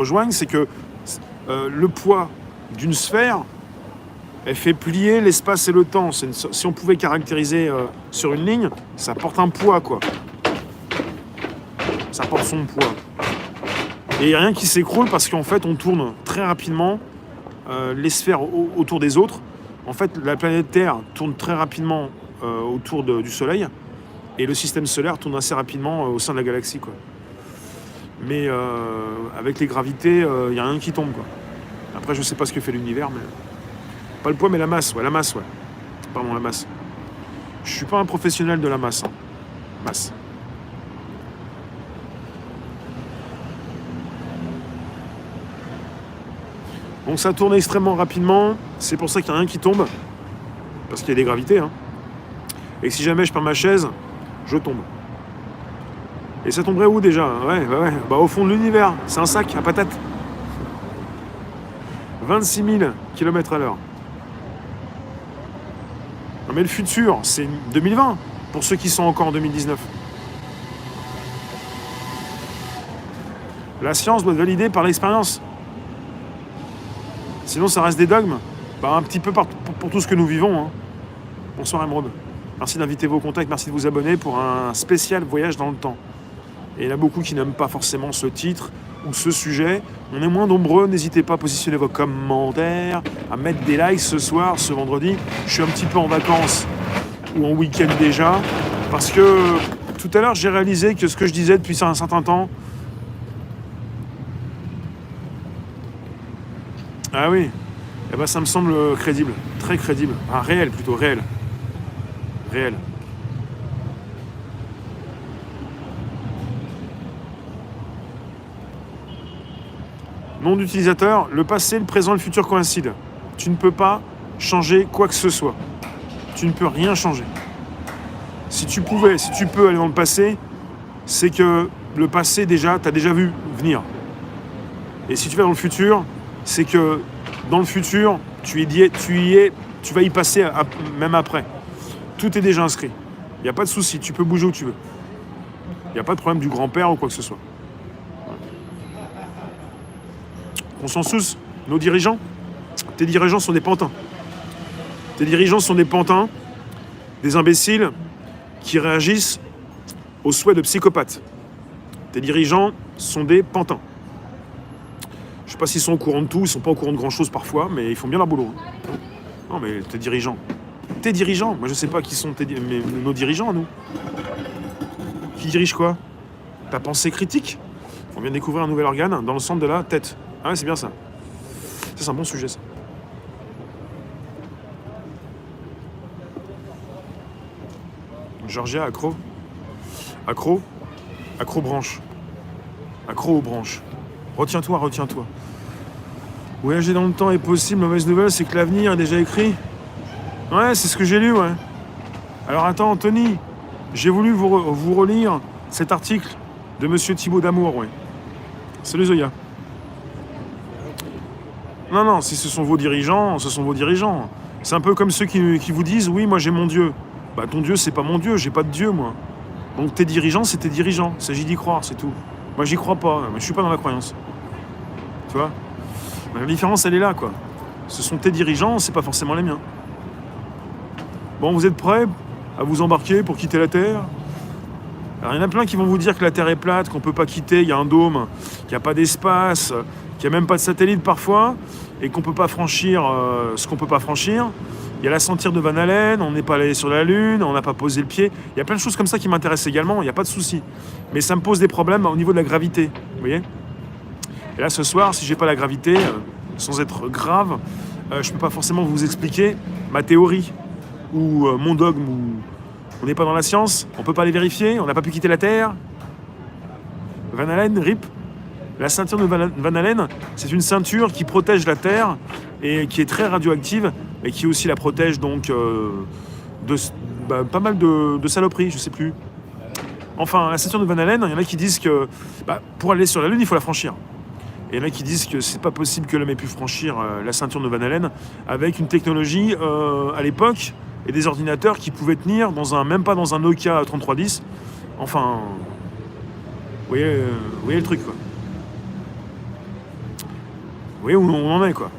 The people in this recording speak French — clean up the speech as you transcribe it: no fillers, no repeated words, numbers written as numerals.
rejoignent, c'est que le poids d'une sphère, elle fait plier l'espace et le temps. Si on pouvait caractériser sur une ligne, ça porte un poids, quoi. Ça porte son poids. Et il n'y a rien qui s'écroule parce qu'en fait, on tourne très rapidement les sphères autour des autres. En fait, la planète Terre tourne très rapidement autour du Soleil et le système solaire tourne assez rapidement au sein de la galaxie, quoi. Mais avec les gravités, il n'y a rien qui tombe, quoi. Après, je sais pas ce que fait l'univers, mais... Pas le poids, mais la masse, ouais. Pardon, la masse. Je suis pas un professionnel de la masse. Hein. Masse. Donc ça tourne extrêmement rapidement. C'est pour ça qu'il n'y a rien qui tombe. Parce qu'il y a des gravités. Hein. Et que si jamais je perds ma chaise, je tombe. Et ça tomberait où déjà? Ouais. Bah au fond de l'univers. C'est un sac à patates. 26 000 km/h. Non mais le futur, c'est 2020, pour ceux qui sont encore en 2019. La science doit être validée par l'expérience. Sinon, ça reste des dogmes. Bah, un petit peu pour tout ce que nous vivons. Hein. Bonsoir Emeraude. Merci d'inviter vos contacts, merci de vous abonner pour un spécial voyage dans le temps. Et il y en a beaucoup qui n'aiment pas forcément ce titre ou ce sujet. On est moins nombreux, n'hésitez pas à positionner vos commentaires, à mettre des likes ce soir, ce vendredi. Je suis un petit peu en vacances ou en week-end déjà, parce que tout à l'heure j'ai réalisé que ce que je disais depuis un certain temps... Ah oui, eh ben, ça me semble crédible, très crédible. Ah, réel plutôt, réel. Réel. Nom d'utilisateur, le passé, le présent et le futur coïncident. Tu ne peux pas changer quoi que ce soit. Tu ne peux rien changer. Si tu peux aller dans le passé, c'est que le passé, déjà, tu as déjà vu venir. Et si tu vas dans le futur, c'est que dans le futur, tu vas y passer même après. Tout est déjà inscrit. Il n'y a pas de souci, tu peux bouger où tu veux. Il n'y a pas de problème du grand-père ou quoi que ce soit. Consensus, nos dirigeants, tes dirigeants sont des pantins. Tes dirigeants sont des pantins, des imbéciles qui réagissent aux souhaits de psychopathes. Tes dirigeants sont des pantins. Je ne sais pas s'ils sont au courant de tout, ils ne sont pas au courant de grand-chose parfois, mais ils font bien leur boulot. Non, mais tes dirigeants, moi je ne sais pas qui sont nos dirigeants, nous. Qui dirige quoi? Ta pensée critique? On vient de découvrir un nouvel organe dans le centre de la tête. Ah ouais, c'est bien ça. Ça, c'est un bon sujet, ça. Georgia, accro. Accro-branche. Accro aux branches. Retiens-toi. Voyager dans le temps est possible. Mauvaise nouvelle, c'est que l'avenir est déjà écrit. Ouais, c'est ce que j'ai lu, ouais. Alors attends, Anthony, j'ai voulu vous relire cet article de Monsieur Thibaut Damour, ouais. Salut Zoya. Non, si ce sont vos dirigeants, ce sont vos dirigeants. C'est un peu comme ceux qui vous disent « Oui, moi j'ai mon Dieu ». Bah ton Dieu, c'est pas mon Dieu, j'ai pas de Dieu, moi. Donc tes dirigeants, c'est tes dirigeants. Il s'agit d'y croire, c'est tout. Moi, j'y crois pas, mais je suis pas dans la croyance. Tu vois? La différence, elle est là, quoi. Ce sont tes dirigeants, c'est pas forcément les miens. Bon, vous êtes prêts à vous embarquer pour quitter la Terre? Alors, il y en a plein qui vont vous dire que la Terre est plate, qu'on peut pas quitter, il y a un dôme, qu'il n'y a pas d'espace, qu'il n'y a même pas de satellite parfois, et qu'on peut pas franchir ce qu'on peut pas franchir. Il y a la sentière de Van Allen, on n'est pas allé sur la Lune, on n'a pas posé le pied. Il y a plein de choses comme ça qui m'intéressent également, il n'y a pas de souci. Mais ça me pose des problèmes au niveau de la gravité, vous voyez? Et là, ce soir, si j'ai pas la gravité, sans être grave, je peux pas forcément vous expliquer ma théorie ou mon dogme. On n'est pas dans la science, on peut pas les vérifier, on n'a pas pu quitter la Terre. Van Allen, RIP. La ceinture de Van Allen, c'est une ceinture qui protège la Terre et qui est très radioactive et qui aussi la protège donc de pas mal de saloperies, je sais plus. Enfin, la ceinture de Van Allen, il y en a qui disent que pour aller sur la Lune, il faut la franchir. Et il y en a qui disent que c'est pas possible que l'homme ait pu franchir la ceinture de Van Allen avec une technologie à l'époque et des ordinateurs qui pouvaient tenir même pas dans un Nokia 3310. Enfin, vous voyez le truc, quoi. voyez où on en est, quoi.